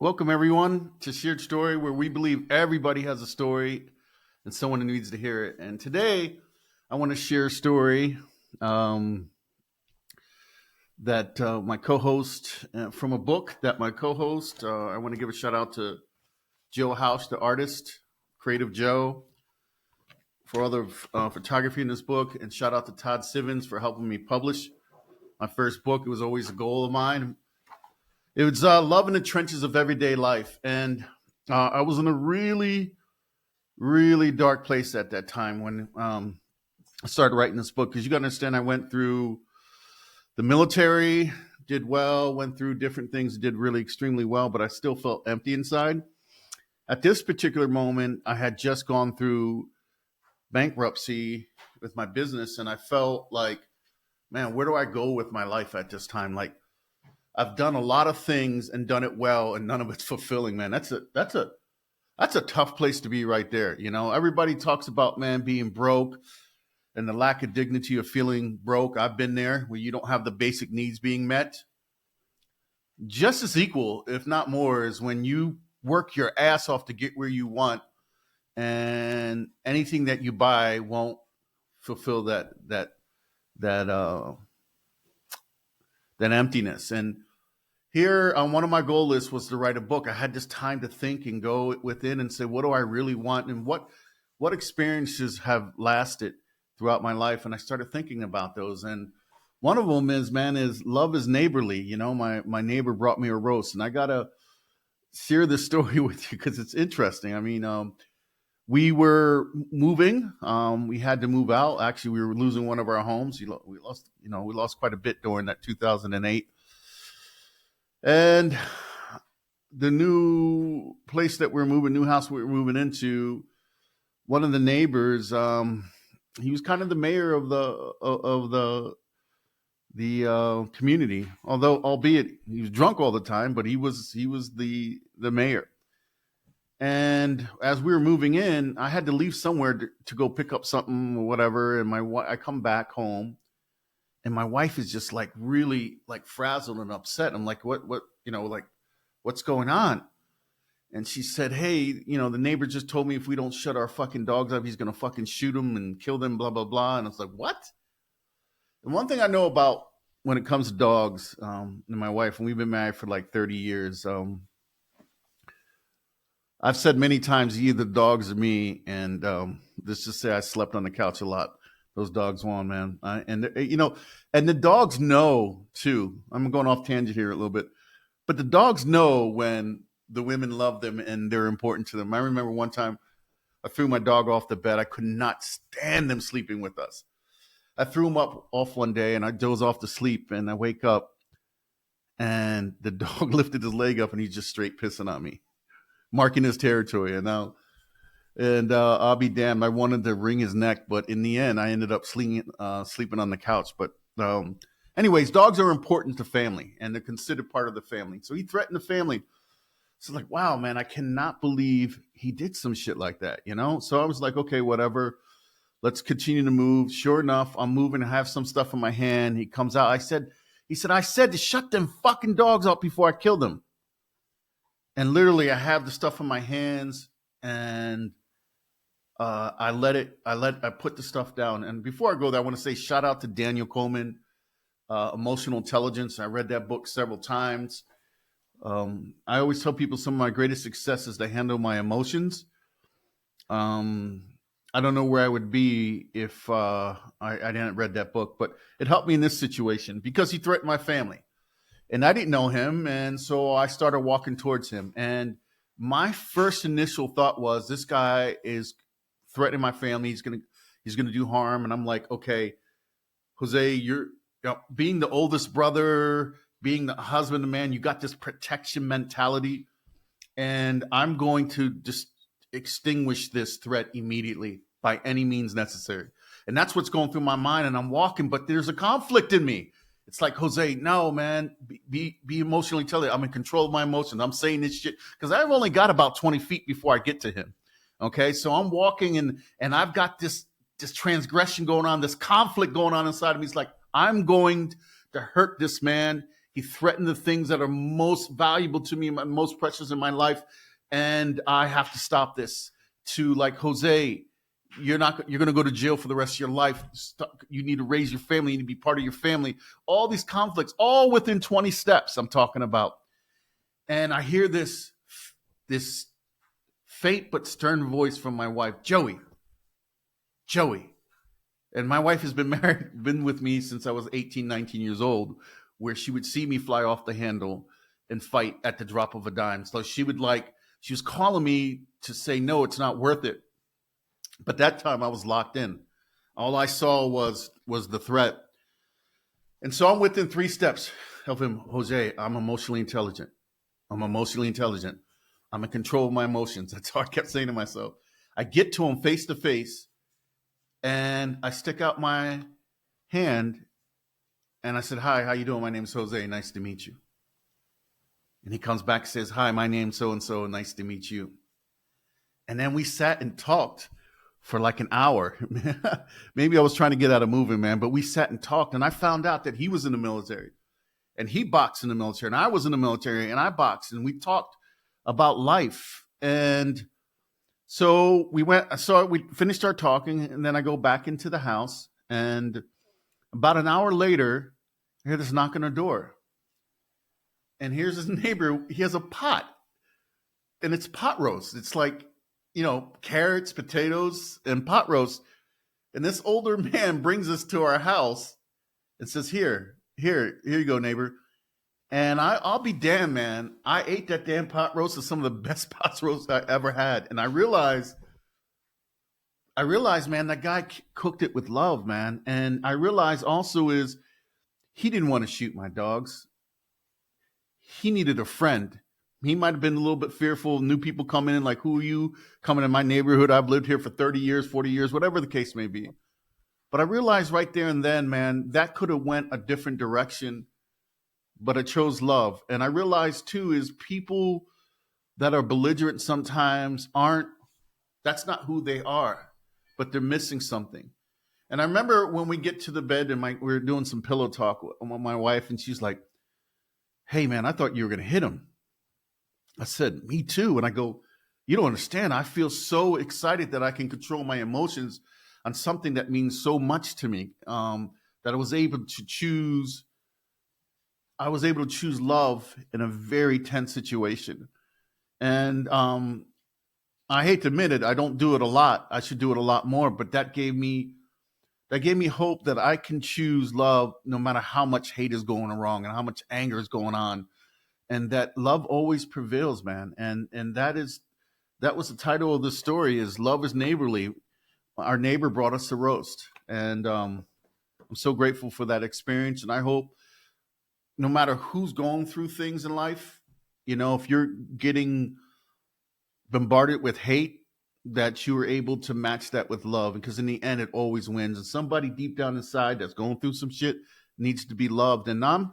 Welcome, everyone, to Shared Story, where we believe everybody has a story and someone who needs to hear it. And today, I want to share a story um, that my co host, from a book that my co host, I want to give a shout out to Joe House, the artist, Creative Joe, for all the photography in this book. And shout out to Todd Sivens for helping me publish my first book. It was always a goal of mine. It was Love in the Trenches of Everyday Life. And I was in a really, really dark place at that time when I started writing this book. Because you got to understand, I went through the military, did well, went through different things, did really extremely well, but I still felt empty inside. At this particular moment, I had just gone through bankruptcy with my business, and I felt like, man, where do I go with my life at this time? Like, I've done a lot of things and done it well, and none of it's fulfilling, man. That's a tough place to be right there. You know, everybody talks about, man, being broke and the lack of dignity of feeling broke. I've been there where you don't have the basic needs being met. Just as equal, if not more, is when you work your ass off to get where you want, and anything that you buy won't fulfill that that emptiness. And here on one of my goal lists was to write a book. I had this time to think and go within and say, what do I really want? And what experiences have lasted throughout my life? And I started thinking about those. And one of them is, man, is love is neighborly. You know, my neighbor brought me a roast, and I got to share this story with you because it's interesting. I mean, we were moving. We had to move out. Actually, we were losing one of our homes. We lost quite a bit during that 2008. And the new place that we're moving, new house we were moving into, one of the neighbors, he was kind of the mayor of the community. Although, albeit he was drunk all the time, but he was the mayor. And as we were moving in, I had to leave somewhere to go pick up something or whatever. And I come back home, and my wife is just like really like frazzled and upset. I'm like, what, like, what's going on? And she said, hey, the neighbor just told me if we don't shut our fucking dogs up, he's going to fucking shoot them and kill them, blah, blah, blah. And I was like, what? And one thing I know about when it comes to dogs, and my wife, and we've been married for like 30 years, I've said many times, either dogs or me, and let's just say I slept on the couch a lot. Those dogs won, man. And the dogs know too. I'm going off tangent here a little bit, but the dogs know when the women love them and they're important to them. I remember one time I threw my dog off the bed. I could not stand them sleeping with us. I threw him off one day, and I doze off to sleep, and I wake up, and the dog lifted his leg up, and he's just straight pissing on me, marking his territory. And I'll be damned, I wanted to wring his neck, but in the end, I ended up sleeping on the couch. But anyways, dogs are important to family, and they're considered part of the family. So he threatened the family. So like, wow, man, I cannot believe he did some shit like that, So I was like, okay, whatever. Let's continue to move. Sure enough, I'm moving. I have some stuff in my hand. He comes out. He said, I said to shut them fucking dogs up before I killed them. And literally, I have the stuff in my hands, and I put the stuff down. And before I go there, I want to say shout out to Daniel Coleman, Emotional Intelligence. I read that book several times. I always tell people some of my greatest success is to handle my emotions. I don't know where I would be if I hadn't read that book, but it helped me in this situation because he threatened my family. And I didn't know him, and so I started walking towards him. And my first initial thought was, this guy is threatening my family. He's gonna do harm. And I'm like, okay, Jose, you're being the oldest brother, being the husband of man, you got this protection mentality, and I'm going to just extinguish this threat immediately by any means necessary. And that's what's going through my mind. And I'm walking, but there's a conflict in me. It's like, Jose, no, man, be emotionally intelligent. I'm in control of my emotions. I'm saying this shit because I've only got about 20 feet before I get to him. Okay, so I'm walking, and I've got this transgression going on, this conflict going on inside of me. It's like, I'm going to hurt this man. He threatened the things that are most valuable to me, most precious in my life, and I have to stop this. To like, Jose, you're going to go to jail for the rest of your life. You need to raise your family. You need to be part of your family. All these conflicts, all within 20 steps. I'm talking about, and I hear this faint but stern voice from my wife, Joey. And my wife has been with me since I was 18, 19 years old, where she would see me fly off the handle and fight at the drop of a dime. So she was calling me to say, no, it's not worth it. But that time I was locked in. All I saw was the threat. And so I'm within 3 steps of him. Jose, I'm emotionally intelligent. I'm in control of my emotions. That's all I kept saying to myself. I get to him face to face, and I stick out my hand, and I said, hi, how you doing? My name's Jose. Nice to meet you. And he comes back and says, hi, my name's so-and-so. Nice to meet you. And then we sat and talked for like an hour. Maybe I was trying to get out of moving, man, but we sat and talked, and I found out that he was in the military, and he boxed in the military, and I was in the military, and I boxed, and we talked about life. And so we finished our talking, and then I go back into the house, and about an hour later, I hear this knock on the door. And here's his neighbor. He has a pot, and it's pot roast. It's like, carrots, potatoes, and pot roast. And this older man brings us to our house and says, here you go, neighbor. And I'll be damned, man. I ate that damn pot roast. It's some of the best pot roast I ever had. And I realized, man, that guy cooked it with love, man. And I realized also is he didn't want to shoot my dogs. He needed a friend. He might have been a little bit fearful of new people coming in, like, who are you coming in my neighborhood? I've lived here for 30 years, 40 years, whatever the case may be. But I realized right there and then, man, that could have went a different direction, but I chose love. And I realized too is people that are belligerent sometimes that's not who they are, but they're missing something. And I remember when we get to the bed and we were doing some pillow talk with my wife, and she's like, hey man, I thought you were going to hit him. I said, me too. And I go, you don't understand. I feel so excited that I can control my emotions on something that means so much to me, that I was able to choose love in a very tense situation. And I hate to admit it, I don't do it a lot. I should do it a lot more, but that gave me hope that I can choose love no matter how much hate is going wrong and how much anger is going on. And that love always prevails, man. And that was the title of the story, is Love is Neighborly. Our neighbor brought us a roast. And I'm so grateful for that experience. And I hope no matter who's going through things in life, if you're getting bombarded with hate, that you are able to match that with love, because in the end, it always wins. And somebody deep down inside that's going through some shit needs to be loved. And I'm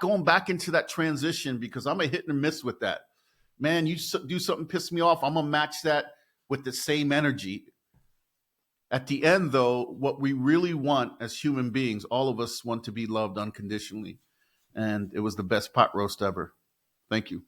going back into that transition, because I'm a hit and miss with that. Man, you do something piss me off, I'm gonna match that with the same energy. At the end, though, what we really want as human beings, all of us want to be loved unconditionally. And it was the best pot roast ever. Thank you.